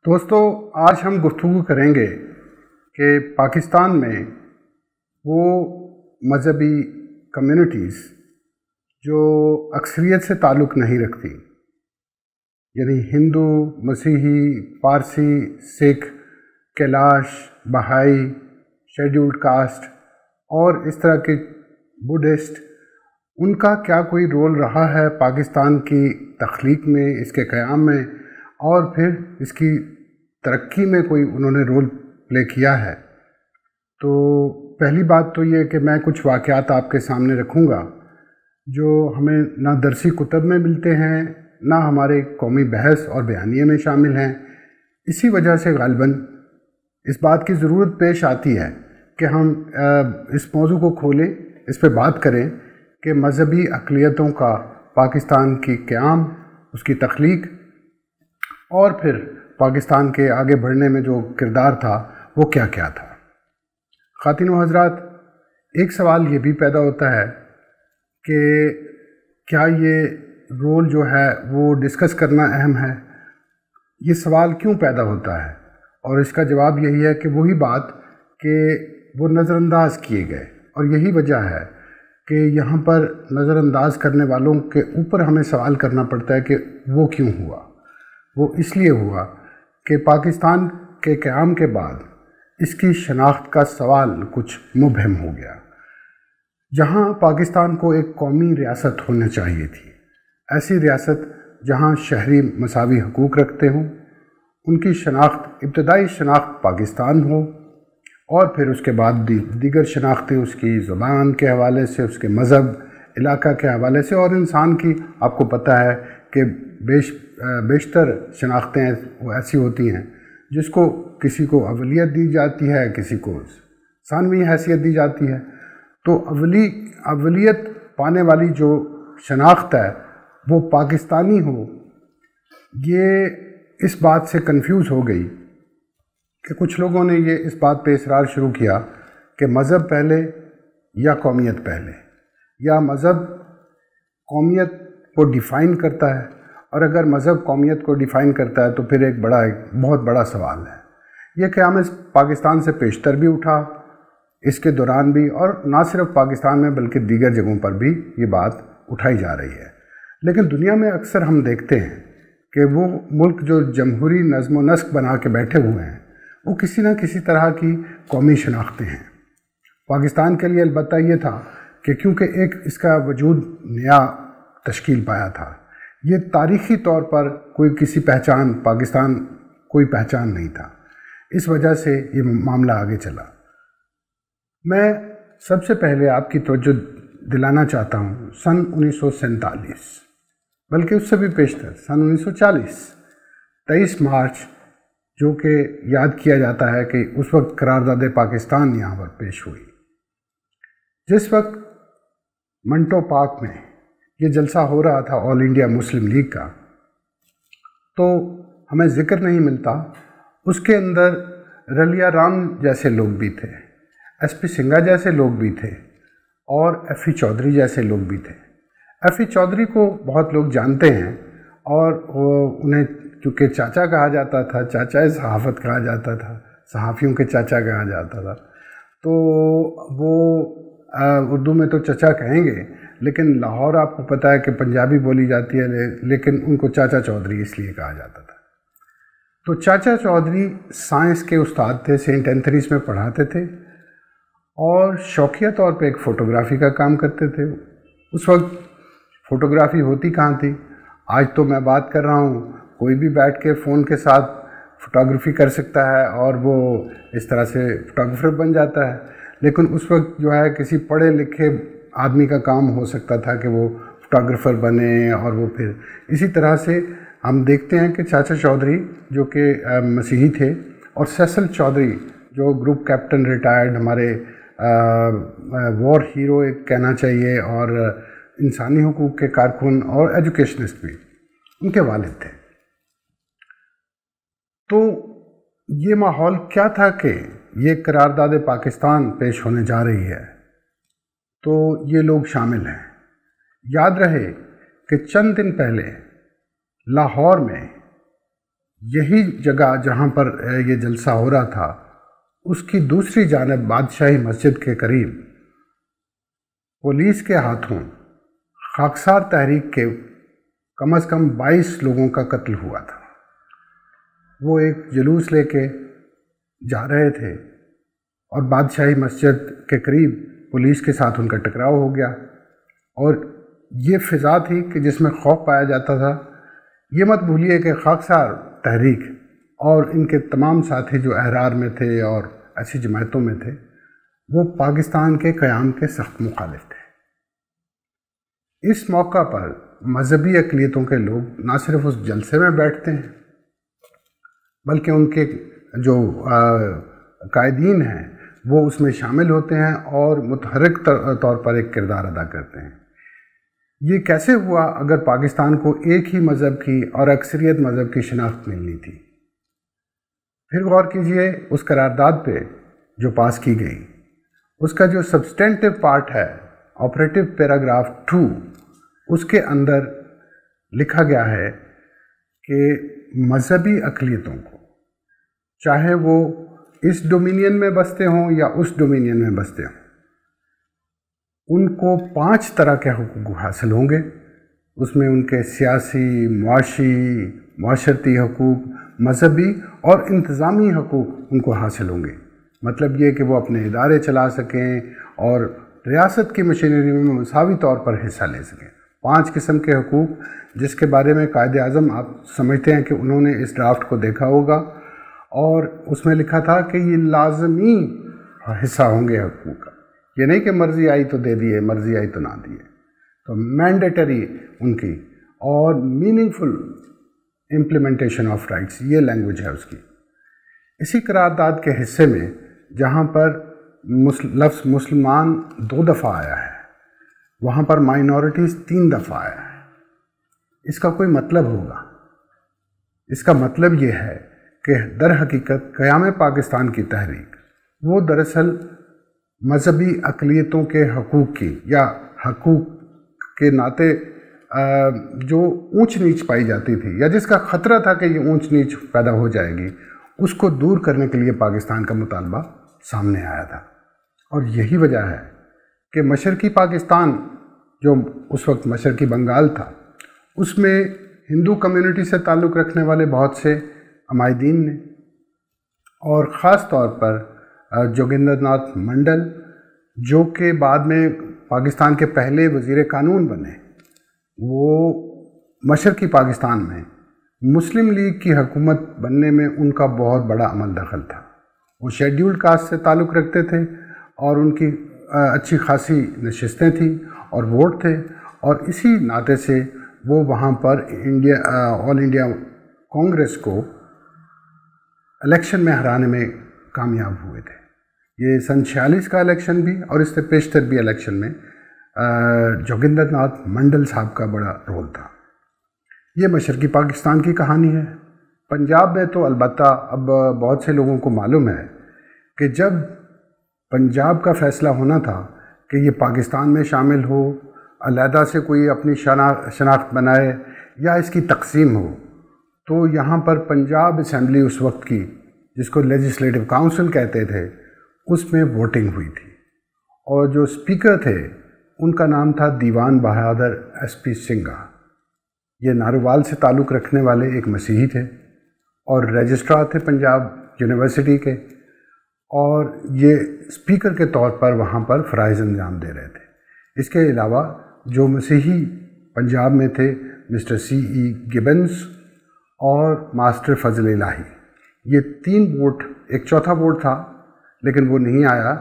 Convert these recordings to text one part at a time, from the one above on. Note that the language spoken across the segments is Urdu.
دوستو، آج ہم گفتگو کریں گے کہ پاکستان میں وہ مذہبی کمیونٹیز جو اکثریت سے تعلق نہیں رکھتی، یعنی ہندو، مسیحی، پارسی، سکھ، کیلاش، بہائی، شیڈیولڈ کاسٹ اور اس طرح کے بدھسٹ، ان کا کیا کوئی رول رہا ہے پاکستان کی تخلیق میں، اس کے قیام میں، اور پھر اس کی ترقی میں کوئی انہوں نے رول پلے کیا ہے؟ تو پہلی بات تو یہ کہ میں کچھ واقعات آپ کے سامنے رکھوں گا جو ہمیں نہ درسی کتب میں ملتے ہیں، نہ ہمارے قومی بحث اور بیانیے میں شامل ہیں۔ اسی وجہ سے غالباً اس بات کی ضرورت پیش آتی ہے کہ ہم اس موضوع کو کھولیں، اس پہ بات کریں کہ مذہبی اقلیتوں کا پاکستان کی قیام، اس کی تخلیق اور پھر پاکستان کے آگے بڑھنے میں جو کردار تھا وہ کیا کیا تھا۔ خواتین و حضرات، ایک سوال یہ بھی پیدا ہوتا ہے کہ کیا یہ رول جو ہے وہ ڈسکس کرنا اہم ہے؟ یہ سوال کیوں پیدا ہوتا ہے؟ اور اس کا جواب یہی ہے کہ وہی بات کہ وہ نظر انداز کیے گئے، اور یہی وجہ ہے کہ یہاں پر نظر انداز کرنے والوں کے اوپر ہمیں سوال کرنا پڑتا ہے کہ وہ کیوں ہوا۔ وہ اس لیے ہوا کہ پاکستان کے قیام کے بعد اس کی شناخت کا سوال کچھ مبہم ہو گیا۔ جہاں پاکستان کو ایک قومی ریاست ہونا چاہیے تھی، ایسی ریاست جہاں شہری مساوی حقوق رکھتے ہوں، ان کی شناخت، ابتدائی شناخت پاکستان ہو، اور پھر اس کے بعد دیگر شناختیں اس کی زبان کے حوالے سے، اس کے مذہب، علاقہ کے حوالے سے، اور انسان کی آپ کو پتہ ہے کہ بیشتر شناختیں وہ ایسی ہوتی ہیں جس کو کسی کو اولیت دی جاتی ہے، کسی کو ثانوی حیثیت دی جاتی ہے۔ تو اولیت پانے والی جو شناخت ہے وہ پاکستانی ہو، یہ اس بات سے کنفیوز ہو گئی کہ کچھ لوگوں نے یہ اس بات پہ اصرار شروع کیا کہ مذہب پہلے یا قومیت پہلے، یا مذہب قومیت کو ڈیفائن کرتا ہے، اور اگر مذہب قومیت کو ڈیفائن کرتا ہے تو پھر ایک بہت بڑا سوال ہے۔ یہ قیام پاکستان سے پیشتر بھی اٹھا، اس کے دوران بھی، اور نہ صرف پاکستان میں بلکہ دیگر جگہوں پر بھی یہ بات اٹھائی جا رہی ہے۔ لیکن دنیا میں اکثر ہم دیکھتے ہیں کہ وہ ملک جو جمہوری نظم و نسق بنا کے بیٹھے ہوئے ہیں وہ کسی نہ کسی طرح کی قومی شناختیں ہیں۔ پاکستان کے لیے البتہ یہ تھا کہ کیونکہ ایک اس کا وجود نیا تشکیل پایا تھا، یہ تاریخی طور پر کوئی کسی پہچان، پاکستان کوئی پہچان نہیں تھا، اس وجہ سے یہ معاملہ آگے چلا۔ میں سب سے پہلے آپ کی توجہ دلانا چاہتا ہوں سن 1947، بلکہ اس سے بھی پیشتر سن 1940، 23 مارچ، جو کہ یاد کیا جاتا ہے کہ اس وقت قرارداد پاکستان یہاں پر پیش ہوئی۔ جس وقت منٹو پارک میں یہ جلسہ ہو رہا تھا آل انڈیا مسلم لیگ کا، تو ہمیں ذکر نہیں ملتا، اس کے اندر رلیا رام جیسے لوگ بھی تھے، ایس پی سنگھا جیسے لوگ بھی تھے، اور ایف ای چودھری جیسے لوگ بھی تھے۔ ایف ای چودھری کو بہت لوگ جانتے ہیں، اور انہیں چونکہ چاچا کہا جاتا تھا، چاچا صحافت کہا جاتا تھا، صحافیوں کے چاچا کہا جاتا تھا، تو وہ اردو میں تو چچا کہیں گے، لیکن لاہور آپ کو پتہ ہے کہ پنجابی بولی جاتی ہے، لیکن ان کو چاچا چودھری اس لیے کہا جاتا تھا۔ تو چاچا چودھری سائنس کے استاد تھے، سینٹ اینتھنیز میں پڑھاتے تھے، اور شوقیہ طور پہ ایک فوٹوگرافی کا کام کرتے تھے۔ اس وقت فوٹوگرافی ہوتی کہاں تھی؟ آج تو میں بات کر رہا ہوں، کوئی بھی بیٹھ کے فون کے ساتھ فوٹوگرافی کر سکتا ہے اور وہ اس طرح سے فوٹوگرافر بن جاتا ہے، لیکن اس وقت جو ہے کسی پڑھے لکھے آدمی کا کام ہو سکتا تھا کہ وہ فوٹوگرافر بنے، اور وہ پھر اسی طرح سے ہم دیکھتے ہیں کہ چاچا چودھری جو کہ مسیحی تھے، اور سیسل چودھری جو گروپ کیپٹن ریٹائرڈ، ہمارے وار ہیرو ایک کہنا چاہیے، اور انسانی حقوق کے کارکن اور ایجوکیشنسٹ بھی، ان کے والد تھے۔ تو یہ ماحول کیا تھا کہ یہ قرارداد پاکستان پیش ہونے جا رہی ہے، تو یہ لوگ شامل ہیں۔ یاد رہے کہ چند دن پہلے لاہور میں یہی جگہ جہاں پر یہ جلسہ ہو رہا تھا، اس کی دوسری جانب بادشاہی مسجد کے قریب پولیس کے ہاتھوں خاکسار تحریک کے کم از کم 22 لوگوں کا قتل ہوا تھا۔ وہ ایک جلوس لے کے جا رہے تھے اور بادشاہی مسجد کے قریب پولیس کے ساتھ ان کا ٹکراؤ ہو گیا، اور یہ فضا تھی کہ جس میں خوف پایا جاتا تھا۔ یہ مت بھولیے کہ خاکسار تحریک اور ان کے تمام ساتھی جو احرار میں تھے اور ایسی جماعتوں میں تھے، وہ پاکستان کے قیام کے سخت مخالف تھے۔ اس موقع پر مذہبی اقلیتوں کے لوگ نہ صرف اس جلسے میں بیٹھتے ہیں، بلکہ ان کے جو قائدین ہیں وہ اس میں شامل ہوتے ہیں اور متحرک طور پر ایک کردار ادا کرتے ہیں۔ یہ کیسے ہوا اگر پاکستان کو ایک ہی مذہب کی اور اکثریت مذہب کی شناخت ملنی تھی؟ پھر غور کیجئے اس قرارداد پہ جو پاس کی گئی، اس کا جو سبسٹینٹیو پارٹ ہے، آپریٹو پیراگراف 2، اس کے اندر لکھا گیا ہے کہ مذہبی اقلیتوں کو، چاہے وہ اس ڈومینین میں بستے ہوں یا اس ڈومینین میں بستے ہوں، ان کو 5 طرح کے حقوق حاصل ہوں گے۔ اس میں ان کے سیاسی، معاشی، معاشرتی حقوق، مذہبی اور انتظامی حقوق ان کو حاصل ہوں گے۔ مطلب یہ کہ وہ اپنے ادارے چلا سکیں اور ریاست کی مشینری میں مساوی طور پر حصہ لے سکیں۔ 5 قسم کے حقوق، جس کے بارے میں قائد اعظم آپ سمجھتے ہیں کہ انہوں نے اس ڈرافٹ کو دیکھا ہوگا، اور اس میں لکھا تھا کہ یہ لازمی حصہ ہوں گے حقوق کا۔ یہ نہیں کہ مرضی آئی تو دے دیے، مرضی آئی تو نہ دیے، تو مینڈیٹری ان کی، اور میننگفل امپلیمنٹیشن آف رائٹس، یہ لینگویج ہے اس کی۔ اسی قرارداد کے حصے میں جہاں پر لفظ مسلمان 2 دفعہ آیا ہے، وہاں پر مائنورٹیز 3 دفعہ آیا ہے۔ اس کا کوئی مطلب ہوگا؟ اس کا مطلب یہ ہے کہ در حقیقت قیام پاکستان کی تحریک وہ دراصل مذہبی اقلیتوں کے حقوق کی، یا حقوق کے ناطے جو اونچ نیچ پائی جاتی تھی، یا جس کا خطرہ تھا کہ یہ اونچ نیچ پیدا ہو جائے گی، اس کو دور کرنے کے لیے پاکستان کا مطالبہ سامنے آیا تھا۔ اور یہی وجہ ہے کہ مشرقی پاکستان، جو اس وقت مشرقی بنگال تھا، اس میں ہندو کمیونٹی سے تعلق رکھنے والے بہت سے عمائدین نے، اور خاص طور پر جوگندر ناتھ منڈل، جو کہ بعد میں پاکستان کے پہلے وزیر قانون بنے، وہ مشرقی پاکستان میں مسلم لیگ کی حکومت بننے میں ان کا بہت بڑا عمل دخل تھا۔ وہ شیڈیولڈ کاسٹ سے تعلق رکھتے تھے اور ان کی اچھی خاصی نشستیں تھیں اور ووٹ تھے، اور اسی ناطے سے وہ وہاں پر آل انڈیا کانگریس کو الیکشن میں ہرانے میں کامیاب ہوئے تھے۔ یہ سن 46 کا الیکشن بھی، اور اس سے پیشتر بھی الیکشن میں جوگندر ناتھ منڈل صاحب کا بڑا رول تھا۔ یہ مشرقی پاکستان کی کہانی ہے۔ پنجاب میں تو البتہ اب بہت سے لوگوں کو معلوم ہے کہ جب پنجاب کا فیصلہ ہونا تھا کہ یہ پاکستان میں شامل ہو، علیحدہ سے کوئی اپنی شناخت بنائے یا اس کی تقسیم ہو، تو یہاں پر پنجاب اسمبلی اس وقت کی، جس کو لیجسلیٹو کاؤنسل کہتے تھے، اس میں ووٹنگ ہوئی تھی، اور جو اسپیکر تھے ان کا نام تھا دیوان بہادر ایس پی سنگھا۔ یہ نارووال سے تعلق رکھنے والے ایک مسیحی تھے اور رجسٹرار تھے پنجاب یونیورسٹی کے، اور یہ اسپیکر کے طور پر وہاں پر فرائض انجام دے رہے تھے۔ اس کے علاوہ جو مسیحی پنجاب میں تھے، مسٹر سی ای گبنز اور ماسٹر فضل الہی، یہ 3 ووٹ، ایک چوتھا ووٹ تھا لیکن وہ نہیں آیا،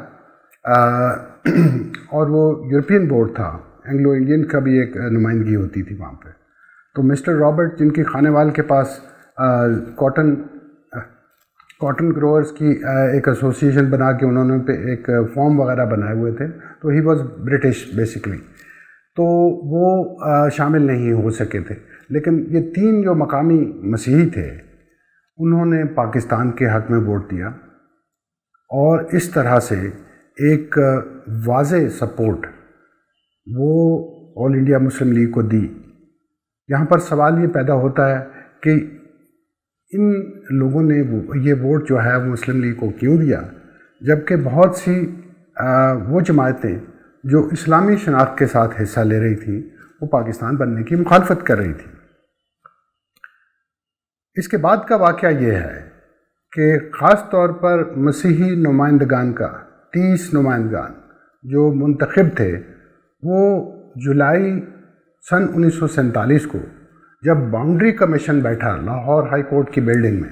اور وہ یورپین بورڈ تھا، اینگلو انڈین کا بھی ایک نمائندگی ہوتی تھی وہاں پہ۔ تو مسٹر رابرٹ، جن کی خانے وال کے پاس کاٹن گروورز کی ایک ایسوسیشن بنا کے انہوں نے ایک فارم وغیرہ بنائے ہوئے تھے، تو ہی واز برٹش بیسیکلی، تو وہ شامل نہیں ہو سکے تھے۔ لیکن یہ 3 جو مقامی مسیحی تھے، انہوں نے پاکستان کے حق میں ووٹ دیا، اور اس طرح سے ایک واضح سپورٹ وہ آل انڈیا مسلم لیگ کو دی۔ یہاں پر سوال یہ پیدا ہوتا ہے کہ ان لوگوں نے یہ ووٹ جو ہے وہ مسلم لیگ کو کیوں دیا، جبکہ بہت سی وہ جماعتیں جو اسلامی شناخت کے ساتھ حصہ لے رہی تھیں وہ پاکستان بننے کی مخالفت کر رہی تھیں۔ اس کے بعد کا واقعہ یہ ہے کہ خاص طور پر مسیحی نمائندگان کا 30 نمائندگان جو منتخب تھے، وہ جولائی سن 1947 کو جب باؤنڈری کمیشن بیٹھا لاہور ہائی کورٹ کی بلڈنگ میں،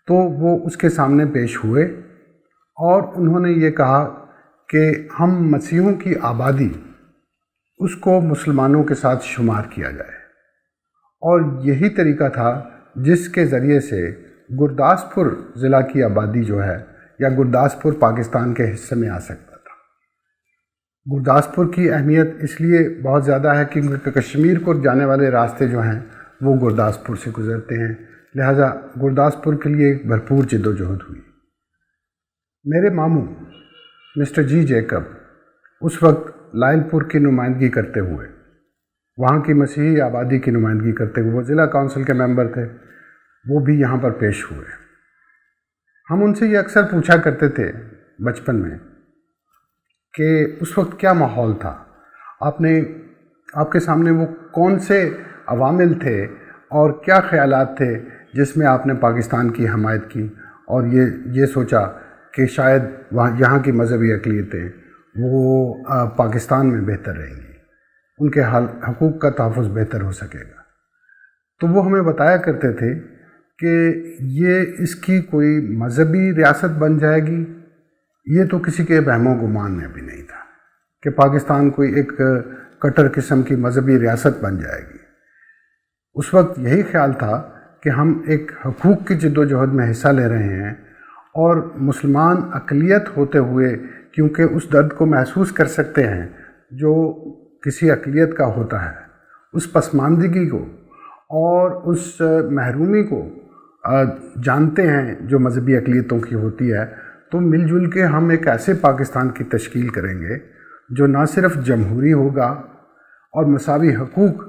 تو وہ اس کے سامنے پیش ہوئے اور انہوں نے یہ کہا کہ ہم مسیحیوں کی آبادی اس کو مسلمانوں کے ساتھ شمار کیا جائے، اور یہی طریقہ تھا جس کے ذریعے سے گرداسپور ضلع کی آبادی جو ہے یا گرداسپور پاکستان کے حصے میں آ سکتا تھا۔ گرداسپور کی اہمیت اس لیے بہت زیادہ ہے کیونکہ کشمیر کو جانے والے راستے جو ہیں وہ گرداسپور سے گزرتے ہیں، لہذا گرداسپور کے لیے بھرپور جد و جہد ہوئی۔ میرے ماموں مسٹر جی جیکب اس وقت لائل پور کی نمائندگی کرتے ہوئے، وہاں کی مسیحی آبادی کی نمائندگی کرتے ہوئے، وہ ضلع کونسل کے ممبر تھے، وہ بھی یہاں پر پیش ہوئے۔ ہم ان سے یہ اکثر پوچھا کرتے تھے بچپن میں کہ اس وقت کیا ماحول تھا، آپ کے سامنے وہ کون سے عوامل تھے اور کیا خیالات تھے جس میں آپ نے پاکستان کی حمایت کی اور یہ سوچا کہ شاید یہاں کی مذہبی اقلیتیں وہ پاکستان میں بہتر رہیں گی، ان کے حقوق کا تحفظ بہتر ہو سکے گا۔ تو وہ ہمیں بتایا کرتے تھے کہ یہ اس کی کوئی مذہبی ریاست بن جائے گی، یہ تو کسی کے وہم و گمان میں بھی نہیں تھا کہ پاکستان کوئی ایک کٹر قسم کی مذہبی ریاست بن جائے گی۔ اس وقت یہی خیال تھا کہ ہم ایک حقوق کی جد و جہد میں حصہ لے رہے ہیں، اور مسلمان اقلیت ہوتے ہوئے کیونکہ اس درد کو محسوس کر سکتے ہیں جو کسی اقلیت کا ہوتا ہے، اس پسماندگی کو اور اس محرومی کو جانتے ہیں جو مذہبی اقلیتوں کی ہوتی ہے، تو مل جل کے ہم ایک ایسے پاکستان کی تشکیل کریں گے جو نہ صرف جمہوری ہوگا اور مساوی حقوق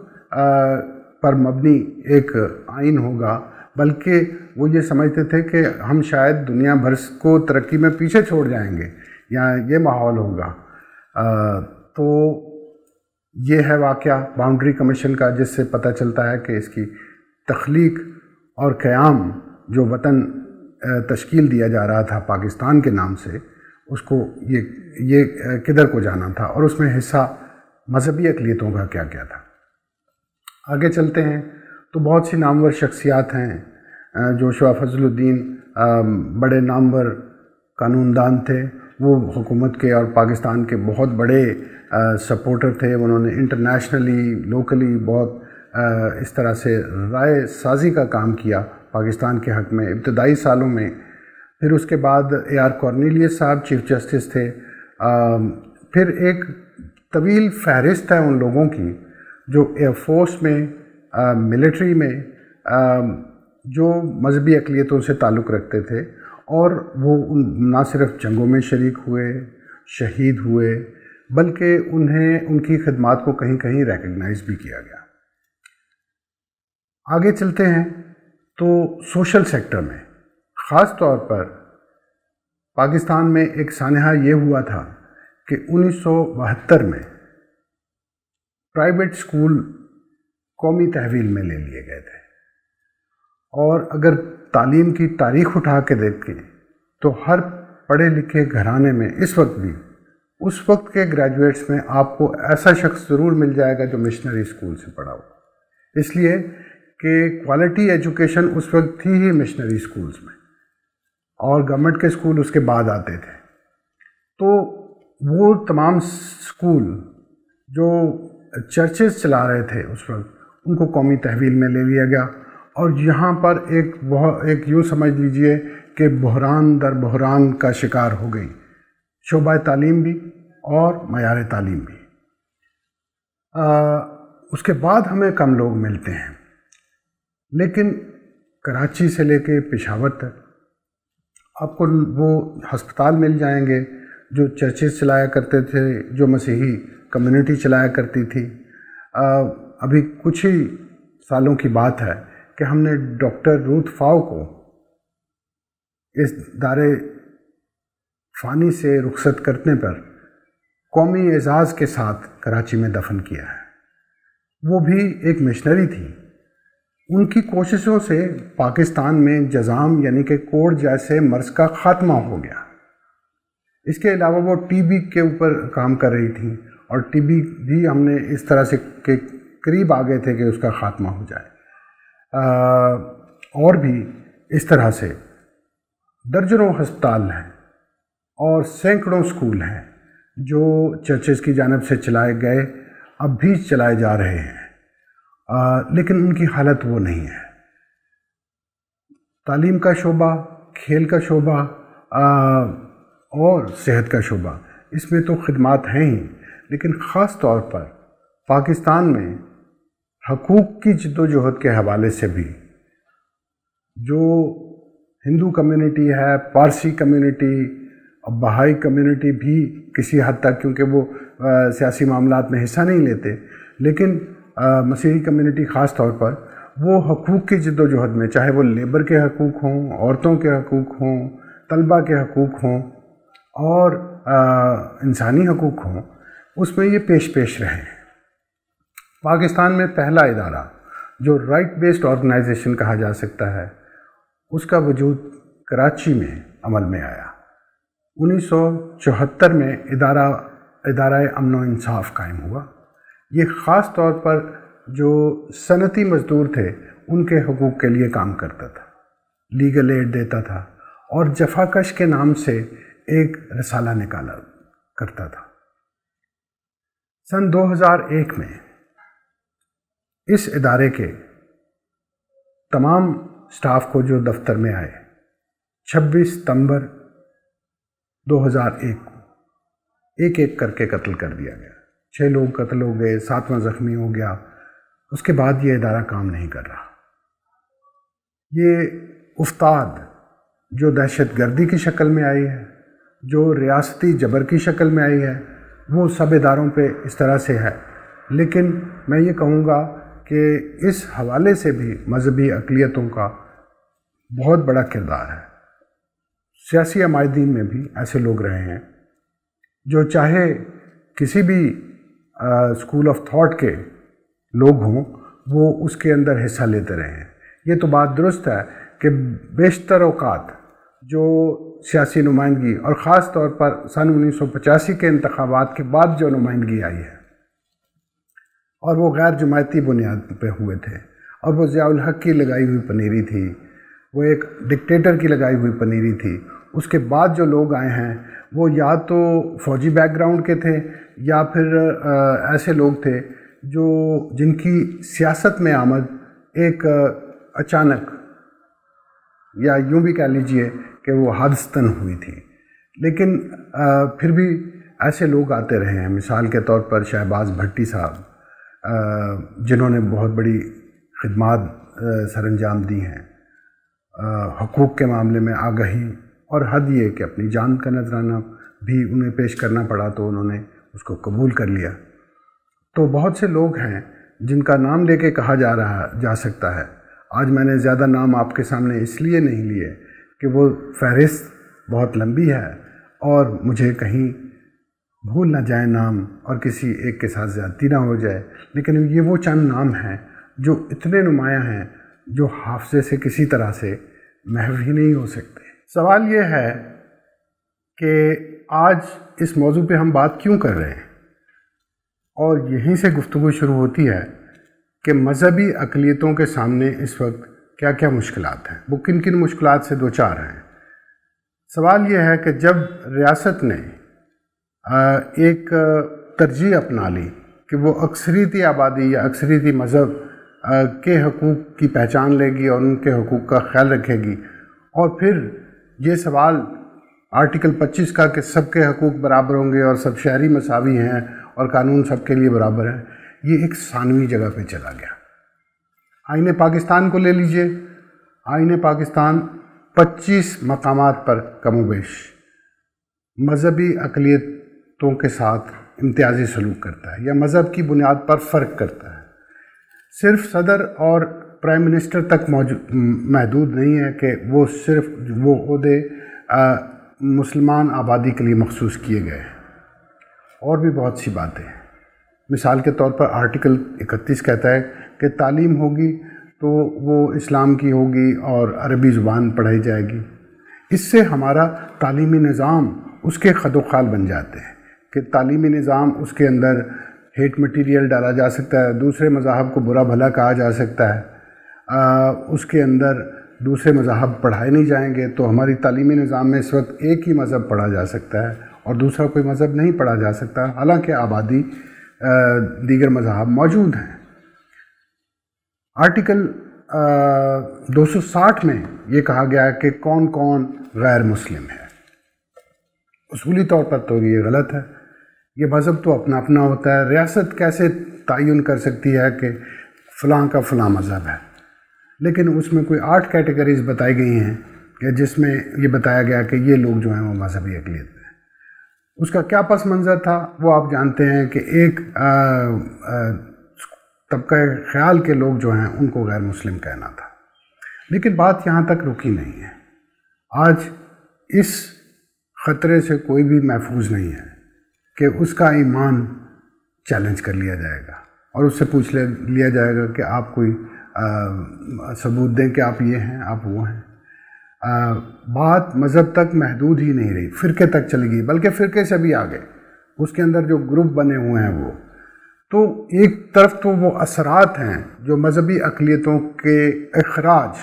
پر مبنی ایک آئین ہوگا، بلکہ وہ یہ سمجھتے تھے کہ ہم شاید دنیا بھر کو ترقی میں پیچھے چھوڑ جائیں گے یا یہ ماحول ہوگا۔ تو یہ ہے واقعہ باؤنڈری کمیشن کا، جس سے پتہ چلتا ہے کہ اس کی تخلیق اور قیام جو وطن تشکیل دیا جا رہا تھا پاکستان کے نام سے، اس کو یہ کدھر کو جانا تھا، اور اس میں حصہ مذہبی اقلیتوں کا کیا کیا تھا۔ آگے چلتے ہیں تو بہت سی نامور شخصیات ہیں۔ جوشوا فضل الدین بڑے نامور قانون دان تھے، وہ حکومت کے اور پاکستان کے بہت بڑے سپورٹر تھے۔ انہوں نے انٹرنیشنلی لوکلی بہت اس طرح سے رائے سازی کا کام کیا پاکستان کے حق میں ابتدائی سالوں میں۔ پھر اس کے بعد اے آر کارنیلیس صاحب چیف جسٹس تھے۔ پھر ایک طویل فہرست ہے ان لوگوں کی جو ایئر فورس میں، ملٹری میں جو مذہبی اقلیتوں سے تعلق رکھتے تھے، اور وہ نہ صرف جنگوں میں شریک ہوئے، شہید ہوئے، بلکہ ان کی خدمات کو کہیں کہیں ریکگنائز بھی کیا گیا۔ آگے چلتے ہیں تو سوشل سیکٹر میں خاص طور پر پاکستان میں ایک سانحہ یہ ہوا تھا کہ 1972 میں پرائیویٹ سکول قومی تحویل میں لے لیے گئے تھے، اور اگر تعلیم کی تاریخ اٹھا کے دیکھیں تو ہر پڑھے لکھے گھرانے میں اس وقت کے گریجویٹس میں آپ کو ایسا شخص ضرور مل جائے گا جو مشنری اسکول سے پڑھا ہو، اس لیے کہ کوالٹی ایجوکیشن اس وقت تھی ہی مشنری اسکولز میں، اور گورنمنٹ کے اسکول اس کے بعد آتے تھے۔ تو وہ تمام اسکول جو چرچز چلا رہے تھے اس وقت، ان کو قومی تحویل میں لے لیا گیا، اور یہاں پر ایک یوں سمجھ لیجئے کہ بحران در بحران کا شکار ہو گئی شعبہ تعلیم بھی اور معیار تعلیم بھی۔ اس کے بعد ہمیں کم لوگ ملتے ہیں، لیکن کراچی سے لے کے پشاور تک آپ کو وہ ہسپتال مل جائیں گے جو چرچز چلایا کرتے تھے، جو مسیحی کمیونٹی چلایا کرتی تھی۔ ابھی کچھ ہی سالوں کی بات ہے کہ ہم نے ڈاکٹر روت فاؤ کو اس دارے فانی سے رخصت کرنے پر قومی اعزاز کے ساتھ کراچی میں دفن کیا ہے۔ وہ بھی ایک مشنری تھی۔ ان کی کوششوں سے پاکستان میں جذام یعنی کہ کوڑ جیسے مرض کا خاتمہ ہو گیا۔ اس کے علاوہ وہ ٹی بی کے اوپر کام کر رہی تھیں، اور ٹی بی بھی ہم نے اس طرح سے کہ قریب آ گئے تھے کہ اس کا خاتمہ ہو جائے۔ اور بھی اس طرح سے درجنوں ہسپتال ہیں اور سینکڑوں سکول ہیں جو چرچز کی جانب سے چلائے گئے، اب بھی چلائے جا رہے ہیں، لیکن ان کی حالت وہ نہیں ہے۔ تعلیم کا شعبہ، کھیل کا شعبہ اور صحت کا شعبہ، اس میں تو خدمات ہیں ہی، لیکن خاص طور پر پاکستان میں حقوق کی جد و جہد کے حوالے سے بھی جو ہندو کمیونٹی ہے، پارسی کمیونٹی اور بہائی کمیونٹی بھی کسی حد تک، کیونکہ وہ سیاسی معاملات میں حصہ نہیں لیتے، لیکن مسیحی کمیونٹی خاص طور پر وہ حقوق کی جد و جہد میں، چاہے وہ لیبر کے حقوق ہوں، عورتوں کے حقوق ہوں، طلبہ کے حقوق ہوں اور انسانی حقوق ہوں، اس میں یہ پیش رہے ہیں۔ پاکستان میں پہلا ادارہ جو رائٹ بیسڈ آرگنائزیشن کہا جا سکتا ہے، اس کا وجود کراچی میں عمل میں آیا۔ 1974 میں ادارہ امن و انصاف قائم ہوا۔ یہ خاص طور پر جو صنعتی مزدور تھے ان کے حقوق کے لیے کام کرتا تھا، لیگل ایڈ دیتا تھا اور جفاکش کے نام سے ایک رسالہ نکالا کرتا تھا۔ سن 2001 میں اس ادارے کے تمام سٹاف کو جو دفتر میں آئے، 26 ستمبر 2001 کو ایک ایک کر کے قتل کر دیا گیا۔ 6 لوگ قتل ہو گئے، 7واں زخمی ہو گیا۔ اس کے بعد یہ ادارہ کام نہیں کر رہا۔ یہ افتاد جو دہشت گردی کی شکل میں آئی ہے، جو ریاستی جبر کی شکل میں آئی ہے، وہ سب اداروں پہ اس طرح سے ہے، لیکن میں یہ کہوں گا کہ اس حوالے سے بھی مذہبی اقلیتوں کا بہت بڑا کردار ہے۔ سیاسی عمائدین میں بھی ایسے لوگ رہے ہیں جو چاہے کسی بھی اسکول آف تھاٹ کے لوگ ہوں، وہ اس کے اندر حصہ لیتے رہے ہیں۔ یہ تو بات درست ہے کہ بیشتر اوقات جو سیاسی نمائندگی، اور خاص طور پر سن 1985 کے انتخابات کے بعد جو نمائندگی آئی ہے، اور وہ غیر جماعتی بنیاد پہ ہوئے تھے، اور وہ ضیاء الحق کی لگائی ہوئی پنیری تھی، وہ ایک ڈکٹیٹر کی لگائی ہوئی پنیری تھی۔ اس کے بعد جو لوگ آئے ہیں وہ یا تو فوجی بیک گراؤنڈ کے تھے، یا پھر ایسے لوگ تھے جن کی سیاست میں آمد ایک اچانک، یا یوں بھی کہہ لیجئے کہ وہ حادثتاً ہوئی تھی، لیکن پھر بھی ایسے لوگ آتے رہے ہیں۔ مثال کے طور پر شہباز بھٹی صاحب، جنہوں نے بہت بڑی خدمات سر انجام دی ہیں، حقوق کے معاملے میں آگہی، اور حد یہ کہ اپنی جان کا نذرانہ بھی انہیں پیش کرنا پڑا تو انہوں نے اس کو قبول کر لیا۔ تو بہت سے لوگ ہیں جن کا نام لے کے کہا جا سکتا ہے۔ آج میں نے زیادہ نام آپ کے سامنے اس لیے نہیں لیے کہ وہ فہرست بہت لمبی ہے اور مجھے کہیں بھول نہ جائیں نام، اور کسی ایک کے ساتھ زیادتی نہ ہو جائے، لیکن یہ وہ چند نام ہیں جو اتنے نمایاں ہیں جو حافظے سے کسی طرح سے محو ہی نہیں ہو سکتے۔ سوال یہ ہے کہ آج اس موضوع پہ ہم بات کیوں کر رہے ہیں، اور یہیں سے گفتگو شروع ہوتی ہے کہ مذہبی اقلیتوں کے سامنے اس وقت کیا کیا مشکلات ہیں، وہ کن کن مشکلات سے دوچار ہیں۔ سوال یہ ہے کہ جب ریاست نے ایک ترجیح اپنا لی کہ وہ اکثریتی آبادی یا اکثریتی مذہب کے حقوق کی پہچان لے گی اور ان کے حقوق کا خیال رکھے گی، اور پھر یہ سوال آرٹیکل 25 کا کہ سب کے حقوق برابر ہوں گے اور سب شہری مساوی ہیں اور قانون سب کے لیے برابر ہے، یہ ایک ثانوی جگہ پہ چلا گیا۔ آئین پاکستان کو لے لیجئے، آئین پاکستان 25 مقامات پر کم و بیش مذہبی اقلیتوں کے ساتھ امتیازی سلوک کرتا ہے یا مذہب کی بنیاد پر فرق کرتا ہے۔ صرف صدر اور پرائم منسٹر تک محدود نہیں ہے کہ وہ صرف وہ عہدے مسلمان آبادی کے لیے مخصوص کیے گئے ہیں، اور بھی بہت سی باتیں ہیں۔ مثال کے طور پر آرٹیکل 31 کہتا ہے کہ تعلیم ہوگی تو وہ اسلام کی ہوگی اور عربی زبان پڑھائی جائے گی۔ اس سے ہمارا تعلیمی نظام اس کے خد و خال بن جاتے ہیں کہ تعلیمی نظام اس کے اندر ہیٹ مٹیریل ڈالا جا سکتا ہے، دوسرے مذاہب کو برا بھلا کہا جا سکتا ہے، اس کے اندر دوسرے مذاہب پڑھائے نہیں جائیں گے، تو ہماری تعلیمی نظام میں اس وقت ایک ہی مذہب پڑھا جا سکتا ہے اور دوسرا کوئی مذہب نہیں پڑھا جا سکتا، حالانکہ آبادی دیگر مذاہب موجود ہیں۔ آرٹیکل 260 میں یہ کہا گیا ہے کہ کون کون غیر مسلم ہے۔ اصولی طور پر تو یہ غلط ہے، یہ مذہب تو اپنا اپنا ہوتا ہے۔ ریاست کیسے تعین کر سکتی ہے کہ فلاں کا فلاں مذہب ہے، لیکن اس میں کوئی 8 کیٹیگریز بتائی گئی ہیں کہ جس میں یہ بتایا گیا کہ یہ لوگ جو ہیں وہ مذہبی اقلیت ہیں۔ اس کا کیا پس منظر تھا وہ آپ جانتے ہیں کہ ایک طبقہ خیال کے لوگ جو ہیں ان کو غیر مسلم کہنا تھا، لیکن بات یہاں تک رکی نہیں ہے۔ آج اس خطرے سے کوئی بھی محفوظ نہیں ہے کہ اس کا ایمان چیلنج کر لیا جائے گا اور اس سے پوچھ لیا جائے گا کہ آپ کوئی ثبوت دیں کہ آپ یہ ہیں، آپ وہ ہیں۔ بات مذہب تک محدود ہی نہیں رہی، فرقے تک چلی گئی، بلکہ فرقے سے بھی آگے اس کے اندر جو گروپ بنے ہوئے ہیں وہ تو ایک طرف تو وہ اثرات ہیں جو مذہبی اقلیتوں کے اخراج،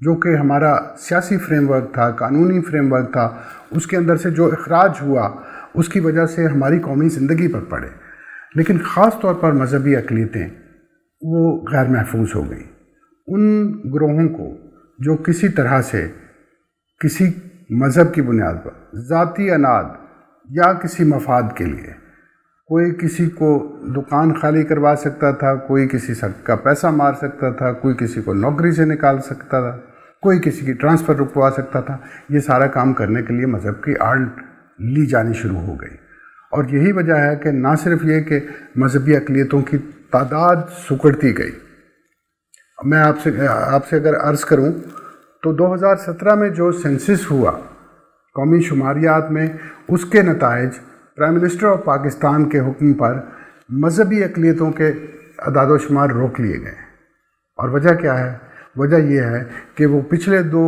جو کہ ہمارا سیاسی فریم ورک تھا، قانونی فریم ورک تھا، اس کے اندر سے جو اخراج ہوا اس کی وجہ سے ہماری قومی زندگی پر پڑے، لیکن خاص طور پر مذہبی اقلیتیں وہ غیر محفوظ ہو گئی۔ ان گروہوں کو جو کسی طرح سے کسی مذہب کی بنیاد پر ذاتی اناد یا کسی مفاد کے لیے کوئی کسی کو دکان خالی کروا سکتا تھا، کوئی کسی کا پیسہ مار سکتا تھا، کوئی کسی کو نوکری سے نکال سکتا تھا، کوئی کسی کی ٹرانسفر رکوا سکتا تھا، یہ سارا کام کرنے کے لیے مذہب کی آڑ لی جانی شروع ہو گئی۔ اور یہی وجہ ہے کہ نہ صرف یہ کہ مذہبی اقلیتوں کی تعداد سکڑتی گئی۔ میں آپ سے اگر عرض کروں تو 2017 میں جو سینسس ہوا قومی شماریات میں، اس کے نتائج پرائم منسٹر آف پاکستان کے حکم پر مذہبی اقلیتوں کے اعداد و شمار روک لیے گئے۔ اور وجہ کیا ہے؟ وجہ یہ ہے کہ وہ پچھلے 2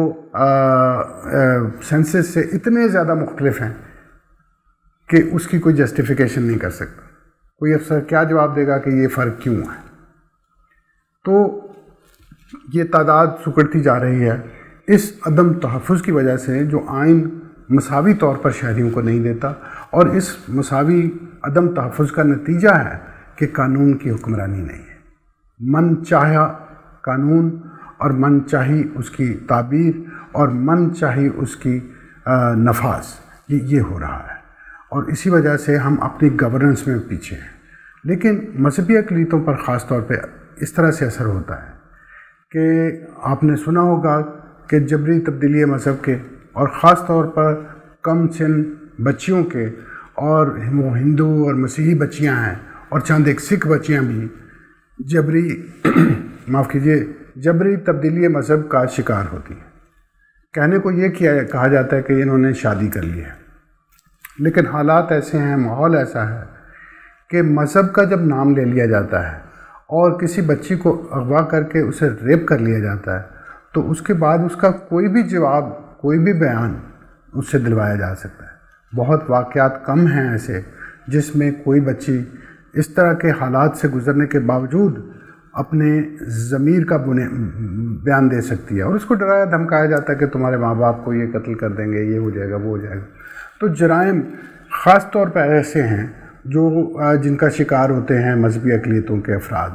سینسس سے اتنے زیادہ مختلف ہیں کہ اس کی کوئی جسٹیفیکیشن نہیں کر سکتا۔ کوئی افسر کیا جواب دے گا کہ یہ فرق کیوں ہے؟ تو یہ تعداد سکڑتی جا رہی ہے اس عدم تحفظ کی وجہ سے، جو آئین مساوی طور پر شہریوں کو نہیں دیتا، اور اس مساوی عدم تحفظ کا نتیجہ ہے کہ قانون کی حکمرانی نہیں ہے۔ من چاہا قانون اور من چاہی اس کی تعبیر اور من چاہی اس کی نفاذ، یہ ہو رہا ہے، اور اسی وجہ سے ہم اپنی گورننس میں پیچھے ہیں۔ لیکن مذہبی اقلیتوں پر خاص طور پہ اس طرح سے اثر ہوتا ہے کہ آپ نے سنا ہوگا کہ جبری تبدیلی مذہب کے، اور خاص طور پر کم سن بچیوں کے، اور وہ ہندو اور مسیحی بچیاں ہیں اور چند ایک سکھ بچیاں بھی جبری تبدیلی مذہب کا شکار ہوتی ہیں۔ کہنے کو یہ کہا جاتا ہے کہ انہوں نے شادی کر لی ہے، لیکن حالات ایسے ہیں، ماحول ایسا ہے کہ مذہب کا جب نام لے لیا جاتا ہے اور کسی بچی کو اغوا کر کے اسے ریپ کر لیا جاتا ہے، تو اس کے بعد اس کا کوئی بھی جواب، کوئی بھی بیان اس سے دلوایا جا سکتا ہے۔ بہت واقعات کم ہیں ایسے جس میں کوئی بچی اس طرح کے حالات سے گزرنے کے باوجود اپنے ضمیر کا بیان دے سکتی ہے، اور اس کو ڈرایا دھمکایا جاتا ہے کہ تمہارے ماں باپ کو یہ قتل کر دیں گے، یہ ہو جائے گا، وہ ہو جائے گا۔ تو جرائم خاص طور پر ایسے ہیں جو جن کا شکار ہوتے ہیں مذہبی اقلیتوں کے افراد،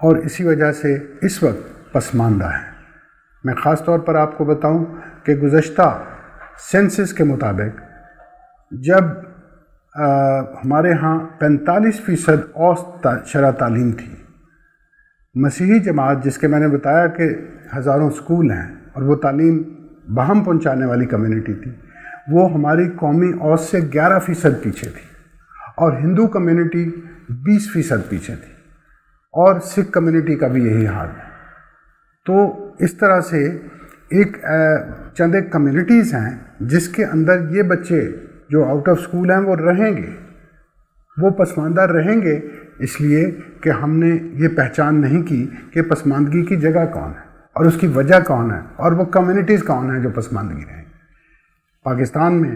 اور اسی وجہ سے اس وقت پسماندہ ہیں۔ میں خاص طور پر آپ کو بتاؤں کہ گزشتہ سینسس کے مطابق جب ہمارے ہاں 45% اوسط شرح تعلیم تھی، مسیحی جماعت جس کے میں نے بتایا کہ ہزاروں سکول ہیں اور وہ تعلیم باہم پہنچانے والی کمیونٹی تھی، وہ ہماری قومی اوسط سے 11% پیچھے تھی، اور ہندو کمیونٹی 20% پیچھے تھی، اور سکھ کمیونٹی کا بھی یہی حال ہے۔ تو اس طرح سے چند ایک کمیونٹیز ہیں جس کے اندر یہ بچے جو آؤٹ آف اسکول ہیں وہ رہیں گے، وہ پسماندہ رہیں گے، اس لیے کہ ہم نے یہ پہچان نہیں کی کہ پسماندگی کی جگہ کون ہے اور اس کی وجہ کون ہے اور وہ کمیونٹیز کون ہیں جو پسماندگی رہیں گے۔ پاکستان میں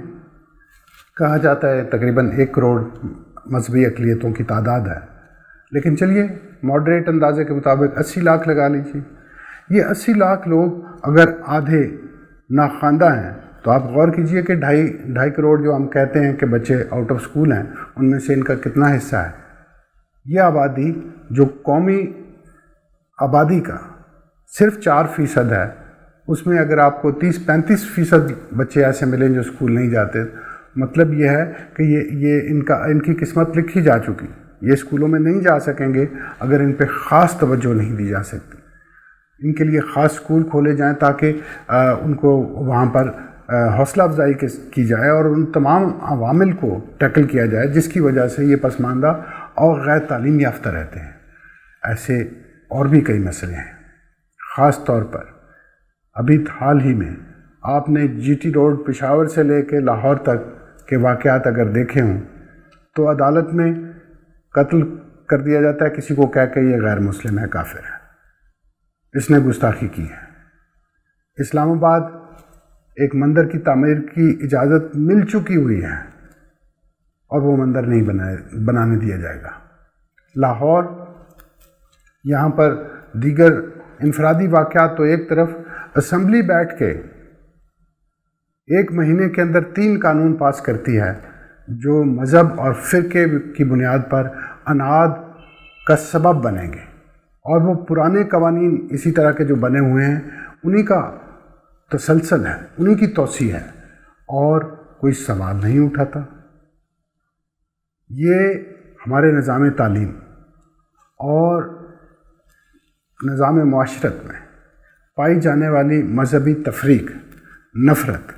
کہا جاتا ہے تقریباً 1 کروڑ مذہبی اقلیتوں کی تعداد ہے، لیکن چلیے ماڈریٹ اندازے کے مطابق 80 لاکھ لگا لیجیے۔ یہ 80 لاکھ لوگ اگر آدھے ناخواندہ ہیں تو آپ غور کیجئے کہ 2.5 کروڑ جو ہم کہتے ہیں کہ بچے آؤٹ آف اسکول ہیں، ان میں سے ان کا کتنا حصہ ہے؟ یہ آبادی جو قومی آبادی کا صرف 4% ہے، اس میں اگر آپ کو 30-35% بچے ایسے ملیں جو اسکول نہیں جاتے، مطلب یہ ہے کہ یہ ان کی قسمت لکھی جا چکی، یہ اسکولوں میں نہیں جا سکیں گے اگر ان پہ خاص توجہ نہیں دی جا سکتی۔ ان کے لیے خاص اسکول کھولے جائیں تاکہ ان کو وہاں پر حوصلہ افزائی کی جائے اور ان تمام عوامل کو ٹیکل کیا جائے جس کی وجہ سے یہ پسماندہ اور غیر تعلیم یافتہ رہتے ہیں۔ ایسے اور بھی کئی مسئلے ہیں، خاص طور پر ابھی حال ہی میں آپ نے جی ٹی روڈ پشاور سے لے کے لاہور تک کے واقعات اگر دیکھے ہوں تو عدالت میں قتل کر دیا جاتا ہے کسی کو کہہ کے یہ غیر مسلم ہے، کافر ہے، اس نے گستاخی کی ہے۔ اسلام آباد ایک مندر کی تعمیر کی اجازت مل چکی ہوئی ہے اور وہ مندر نہیں بنانے دیا جائے گا۔ لاہور، یہاں پر دیگر انفرادی واقعات تو ایک طرف، اسمبلی بیٹھ کے 1 مہینے کے اندر 3 قانون پاس کرتی ہے جو مذہب اور فرقے کی بنیاد پر اناد کا سبب بنیں گے، اور وہ پرانے قوانین اسی طرح کے جو بنے ہوئے ہیں انہی کا تسلسل ہے، انہی کی توسیع ہے، اور کوئی سوال نہیں اٹھاتا۔ یہ ہمارے نظام تعلیم اور نظام معاشرت میں پائی جانے والی مذہبی تفریق، نفرت،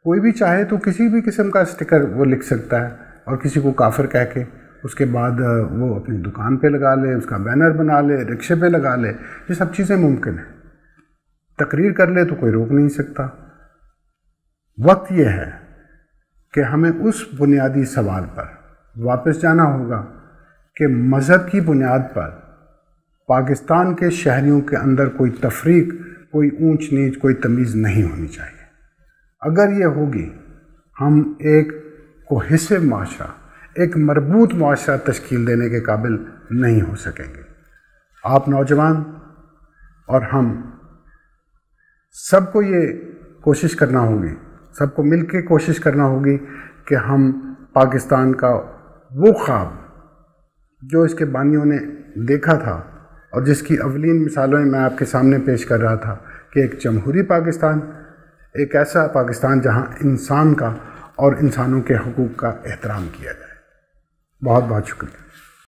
کوئی بھی چاہے تو کسی بھی قسم کا اسٹکر وہ لکھ سکتا ہے اور کسی کو کافر کہہ کے اس کے بعد وہ اپنی دکان پہ لگا لے، اس کا بینر بنا لے، رکشے پہ لگا لے، یہ سب چیزیں ممکن ہیں۔ تقریر کر لے تو کوئی روک نہیں سکتا۔ وقت یہ ہے کہ ہمیں اس بنیادی سوال پر واپس جانا ہوگا کہ مذہب کی بنیاد پر پاکستان کے شہریوں کے اندر کوئی تفریق، کوئی اونچ نیچ، کوئی تمیز نہیں ہونی چاہیے۔ اگر یہ ہوگی ہم ایک کوہیسو معاشرہ، ایک مربوط معاشرہ تشکیل دینے کے قابل نہیں ہو سکیں گے۔ آپ نوجوان اور ہم سب کو یہ کوشش کرنا ہوگی، سب کو مل کے کوشش کرنا ہوگی کہ ہم پاکستان کا وہ خواب جو اس کے بانیوں نے دیکھا تھا اور جس کی اولین مثالیں میں آپ کے سامنے پیش کر رہا تھا کہ ایک جمہوری پاکستان، ایک ایسا پاکستان جہاں انسان کا اور انسانوں کے حقوق کا احترام کیا جائے۔ بہت بہت شکریہ۔